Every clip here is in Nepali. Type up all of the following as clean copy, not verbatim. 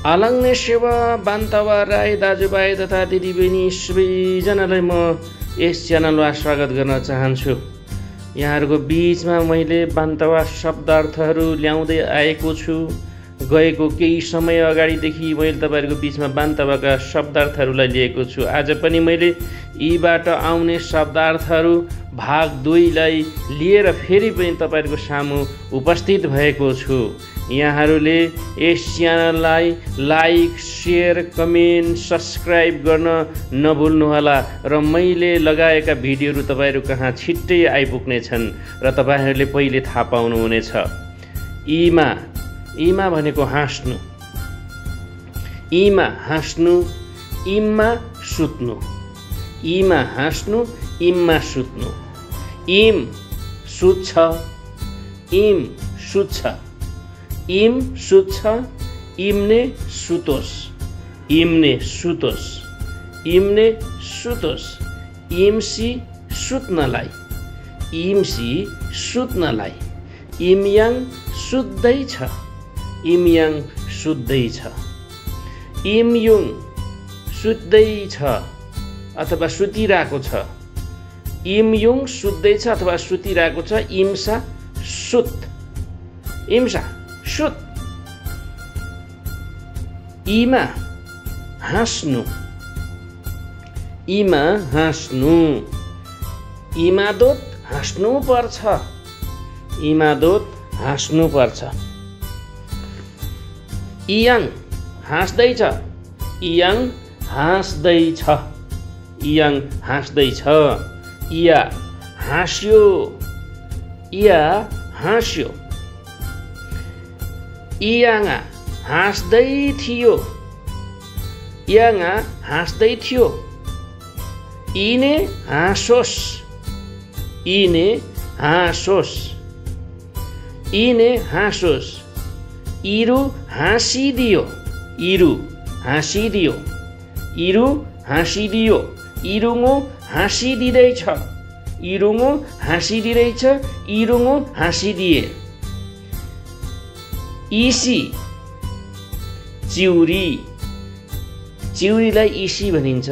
आलाङ्ने सेवा बान्तवा राई दाजुभाइ तथा दिदीबहिनी सबैजनालाई म यस च्यानलमा स्वागत गर्न चाहन्छु। यहाँहरूको बीचमा मैले बान्तवा शब्दार्थहरू ल्याउँदै आएको छु। गएको केही समय अगाडिदेखि मैले तपाईहरुको बीचमा बान्तवाका शब्दार्थहरूलाई लिएको छु। आज पनि मैले यीबाट आउने शब्दार्थहरू भाग 2 लाई लिएर फेरि पनि तपाईहरुको सामु उपस्थित भएको छु। यहाँहरूले यस च्यानललाई लाइक, शेयर, कमेन्ट, सब्स्क्राइब गर्न नभुल्नुहोला र मैले लगाएका भिडियोहरू तपाईहरु कहाँ छिट्टै आइपुग्ने छन् र तपाईहरुले पहिले थाहा पाउनुहुनेछ। इमा भनेको हाँस्नु, इमा हाँस्नु, इममा सुत्नु, इमा हाँस्नु, इममा सुत्नु। इम सुत्छ, इम सुत्छ, इम सुत्छ, इम्ने सुतोस्, इम्ने सुतोस्, इम्ने सुतोस्। इम्सी सुत्नलाई, इम्सी सुत्नलाई। इमयाङ सुत्दैछ, इमयाङ सुत्दैछ। इमयुङ सुत्दैछ अथवा सुतिरहेको छ, इमयुङ सुत्दैछ अथवा सुतिरहेको छ। इम्सा सुत, इम्सा सुत। इमा हाँस्नु, इमा हाँस्नु। इमादोत हाँस्नु पर्छ, इमादोत हाँस्नु पर्छ। इयाङ हाँस्दैछ, इयाङ हाँस्दैछ, इयाङ हाँस्दैछ। इया हाँस्यो, इया हाँस्यो। इयाङा हाँस्दै थियो, इयाङा हाँस्दै थियो। इने हाँसोस्, इने हाँसोस्, इने हाँसोस्। इरु हाँसिदियो, इरु हाँसिदियो, इरु हाँसिदियो। इरुङो हाँसिदिँदैछ, इरुङो हाँसिदिँदैछ, इरुङो हाँसिदिए। इसी चिउरी, चिउरीलाई इसी भनिन्छ।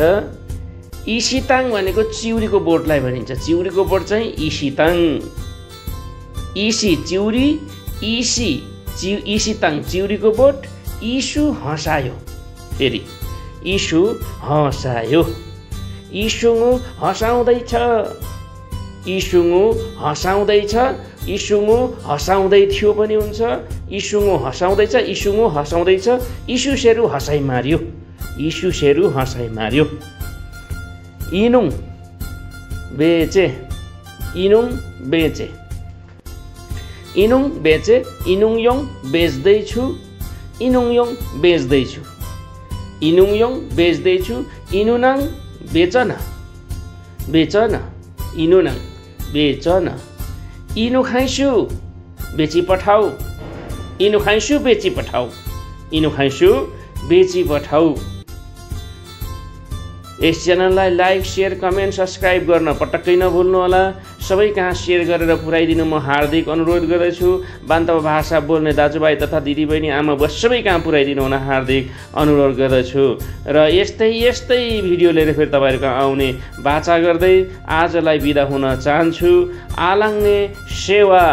इसिताङ भनेको चिउरीको बोटलाई भनिन्छ, चिउरीको बोट चाहिँ इसिताङ। इसी चिउरी, इसी इसिताङ चिउरीको बोट। इसु हँसायो, फेरि इसु हँसायो। इसुङो हँसाउँदैछ, इसुङो हँसाउँदैछ, इसुङो हँसाउँदै थियो पनि हुन्छ। इसुङो हँसाउँदैछ, इसुङो हँसाउँदैछ। इसुसेरु हँसाइ मार्यो, इसुसेरु हँसाइ मार्यो। इनुङ बेचे, इनुङ बेचे, इनुङ बेचे। इनुङयोङ बेच्दैछु, इनुङयोङ बेच्दैछु, इनुङयोङ बेच्दैछु। इनुनाङ बेचन, बेचन, इनुनाङ बेचन। इनु खाइसु बेची पठाऊ, इनु खाइसु बेची पठाऊ, इनु खाइसु बेची पठाऊ। यस च्यानललाई लाइक, शेयर, कमेन्ट, सब्स्क्राइब गर्न पटक्कै नभुल्नुहोला। सबै कहाँ शेयर गरेर पुर्याइदिनु म हार्दिक अनुरोध गर्दछु। बान्तवा भाषा बोल्ने दाजुभाइ तथा दिदीबहिनी आमा बुवा सबै कहाँ पुर्याइदिनु हुन हार्दिक अनुरोध गर्दछु। र यस्तै भिडियो लिएर फेरि तपाईँहरू कहाँ आउने बाचा गर्दै आजलाई बिदा हुन चाहन्छु। आलाङ्ने सेवा।